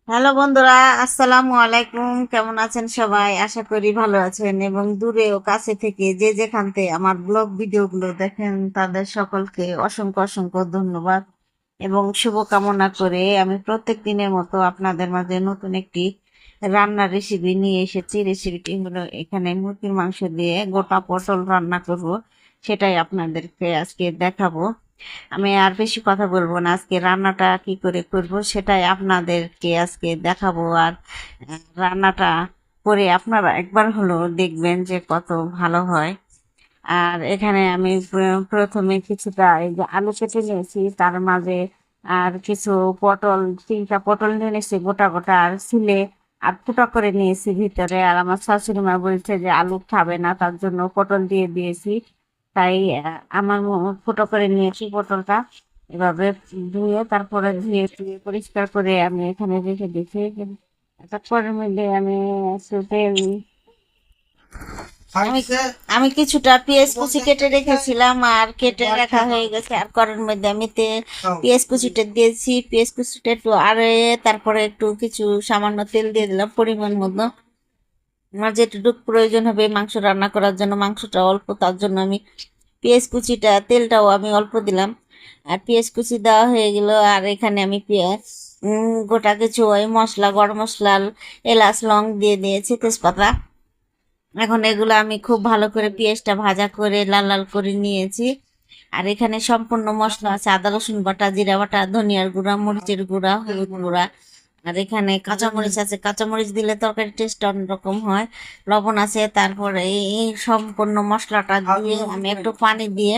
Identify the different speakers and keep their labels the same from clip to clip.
Speaker 1: Hello বন্ধুরা, আসসালামু আলাইকুম। কেমন আছেন সবাই? আশা করি ভালো আছেন এবং দূরে ও কাছে থেকে যে যেখান থেকে আমার ব্লগ ভিডিওগুলো দেখেন তাদের সকলকে অসংখ্য অসংখ্য ধন্যবাদ এবং শুভকামনা করে আমি প্রত্যেক দিনের মতো আপনাদের মাঝে নতুন একটি রান্নার রেসিপি নিয়ে এসেছি। রেসিপিটি হলো এখানে মুরগির মাংস দিয়ে গোটা পটল রান্না করব, সেটাই আপনাদেরকে আজকে দেখাবো। আমি আর বেশি কথা বলবো না, আজকে রান্নাটা কি করে করব সেটাই আপনাদেরকে আজকে দেখাবো। আর রান্নাটা করে আপনারা একবার হলো দেখবেন যে কত ভালো হয়। আর এখানে আমি প্রথমে কিছুটা এই যে আলু কেটে নিয়েছি, তার মাঝে আর কিছু পটল, 3টা পটল নিয়ে নিয়েছি গোটা গোটা, আর ছিলে আর ফুটা করে নিয়েছি ভিতরে। আর আমার শাশুড়ি মা বলছে যে আলু খাবে না, তার জন্য পটল দিয়ে দিয়েছি। তাই আমার ফুটো করে নিয়েছি পটলটা, এভাবে ধুয়ে তারপরে ধুয়ে ধুয়ে পরিষ্কার করে আমি এখানে রেখে দিয়েছি। তারপরের মধ্যে আমি একটু তেল, আমি আমি কিছুটা পেঁয়াজ কুচি কেটে রেখেছিলাম আর কেটে রাখা হয়ে গেছে। আর কড়াইয়ের মধ্যে আমি পেঁয়াজ কুচিটা দিয়েছি, পেঁয়াজ কুচিটা একটু আরে তারপরে একটু কিছু সামান্য তেল দিয়ে দিলাম পরিমাণ মতো। আমার যেটুকু প্রয়োজন হবে মাংস রান্না করার জন্য, মাংসটা অল্প, তার জন্য আমি পেঁয়াজ কুচিটা, তেলটাও আমি অল্প দিলাম। আর পেঁয়াজ কুচি দেওয়া হয়ে গেল। আর এখানে আমি পেঁয়াজ গোটা কিছু ওই মশলা, গরম মশলা, এলাচ, লং দিয়ে দিয়েছি, তেজপাতা। এখন এগুলো আমি খুব ভালো করে পেঁয়াজটা ভাজা করে লাল লাল করে নিয়েছি। আর এখানে সম্পূর্ণ মশলা আছে: আদা রসুন বাটা, জিরা বাটা, ধনিয়ার গুঁড়া, মরিচের গুঁড়া, হলুদ গুঁড়া। আর এখানে কাঁচামরিচ আছে, কাঁচামরিচ দিলে তরকারির টেস্ট অন্যরকম হয়। লবণ আছে। তারপরে এই সম্পূর্ণ মশলাটা দিয়ে আমি একটু পানি দিয়ে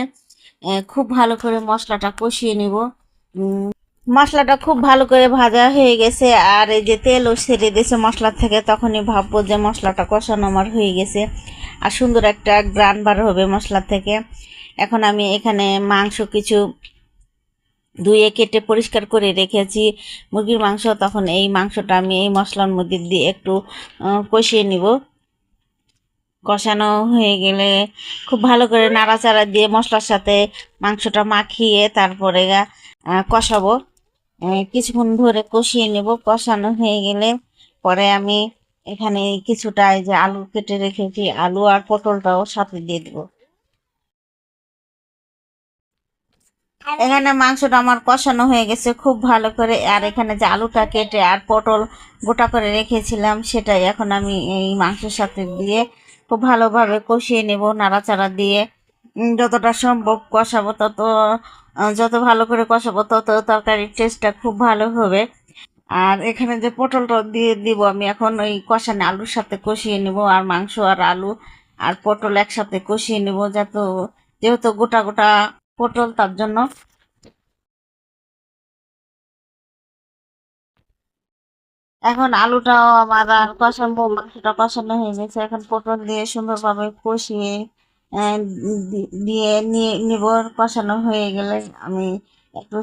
Speaker 1: খুব ভালো করে মশলাটা কষিয়ে নিব। মশলাটা খুব ভালো করে ভাজা হয়ে গেছে আর এই যে তেলও ছেড়ে দিয়েছে মশলার থেকে, তখনই ভাববো যে মশলাটা কষানো আমার হয়ে গেছে আর সুন্দর একটা গ্রান বার হবে মশলা থেকে। এখন আমি এখানে মাংস কিছু ধুয়ে কেটে পরিষ্কার করে রেখেছি, মুরগির মাংস। তখন এই মাংসটা আমি এই মশলার মধ্যে দিয়ে একটু কষিয়ে নিব। কষানো হয়ে গেলে খুব ভালো করে নাড়াচাড়া দিয়ে মশলার সাথে মাংসটা মাখিয়ে তারপরে কষাবো। কিছুক্ষণ ধরে কষিয়ে নেব। কষানো হয়ে গেলে পরে আমি এখানে কিছুটা এই যে আলু কেটে রেখেছি, আলু আর পটলটাও সাথে দিয়ে দেবো। এখানে মাংসটা আমার কষানো হয়ে গেছে খুব ভালো করে। আর এখানে যে আলুটা কেটে আর পটল গোটা করে রেখেছিলাম সেটাই এখন আমি এই মাংসের সাথে দিয়ে খুব ভালোভাবে কষিয়ে নেব, নাড়াচাড়া দিয়ে। যতটা সম্ভব কষাবো তত, যত ভালো করে কষাবো তত তরকারির টেস্টটা খুব ভালো হবে। আর এখানে যে পটলটা দিয়ে দিব আমি এখন ওই কষানো আলুর সাথে কষিয়ে নেব। আর মাংস আর আলু আর পটল একসাথে কষিয়ে নেব, যেহেতু গোটা গোটা পটল, তার জন্য। এখন আলুটাও আমার আর কষানো, মাংসটা কষানো হয়ে গেছে। এখন পটল দিয়ে সুন্দরভাবে কষিয়ে দিয়ে নিয়ে নিব। কষানো হয়ে গেলে আমি একটু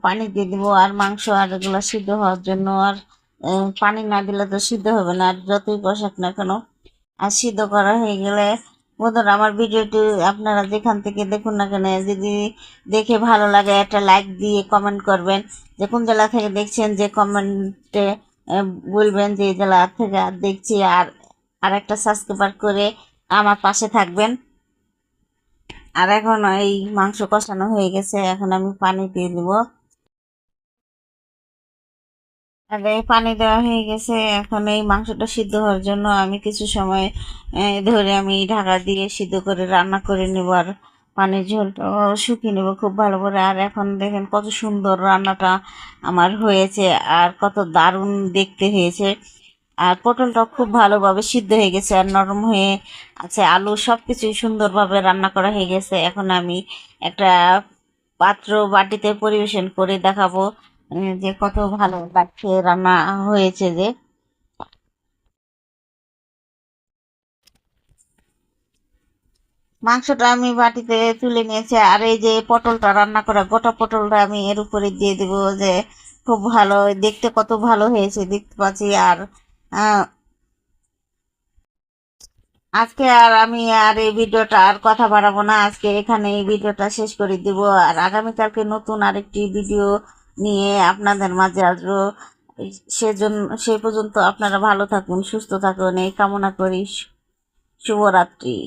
Speaker 1: পানি দিয়ে দিব আর মাংস আর এগুলো সিদ্ধ হওয়ার জন্য। আর পানি না দিলে তো সিদ্ধ হবে না, আর যতই কষাক না কেন। আর সিদ্ধ করা হয়ে গেলে বন্ধুরা, আমার ভিডিওটি আপনারা যেখান থেকে দেখুন না কেন, যদি দেখে ভালো লাগে একটা লাইক দিয়ে কমেন্ট করবেন যে কোন জেলা থেকে দেখছেন, যে কমেন্টে বলবেন যে এই জেলা থেকে দেখছি। আর একটা সাবস্ক্রাইব করে আমার পাশে থাকবেন। আর এখন এই মাংস কষানো হয়ে গেছে, এখন আমি পানি দিয়ে দিব। আর এই পানি দেওয়া হয়ে গেছে। এখন এই মাংসটা সিদ্ধ হওয়ার জন্য আমি কিছু সময় ধরে আমি ঢাকা দিয়ে সিদ্ধ করে রান্না করে নেব। আর পানির ঝোলটা শুকিয়ে নেব খুব ভালো করে। আর এখন দেখেন কত সুন্দর রান্নাটা আমার হয়েছে আর কত দারুণ দেখতে হয়েছে। আর পটলটা খুব ভালোভাবে সিদ্ধ হয়ে গেছে আর নরম হয়ে আছে, আলু সব কিছুই সুন্দরভাবে রান্না করা হয়ে গেছে। এখন আমি একটা পাত্র বাটিতে পরিবেশন করে দেখাবো যে কত ভালো লাগছে রান্না হয়েছে। যে মাংসটা আমি বাটিতে তুলে নিয়েছি আর এই যে পটলটা রান্না করা গোটা পটলটা আমি এর উপরে দিয়ে দেব। যে খুব ভালো দেখতে, কত ভালো হয়েছে দেখতে পাচ্ছি। আর আহ, আজকে আর আমি আর এই ভিডিওটা আর কথা বাড়াবো না, আজকে এখানে এই ভিডিওটা শেষ করে দিব। আর আগামীকালকে নতুন আরেকটি ভিডিও নিয়ে আপনাদের মাঝে আসবো। সেজন্য সে পর্যন্ত আপনারা ভালো থাকুন, সুস্থ থাকুন এই কামনা করি। শুভরাত্রি।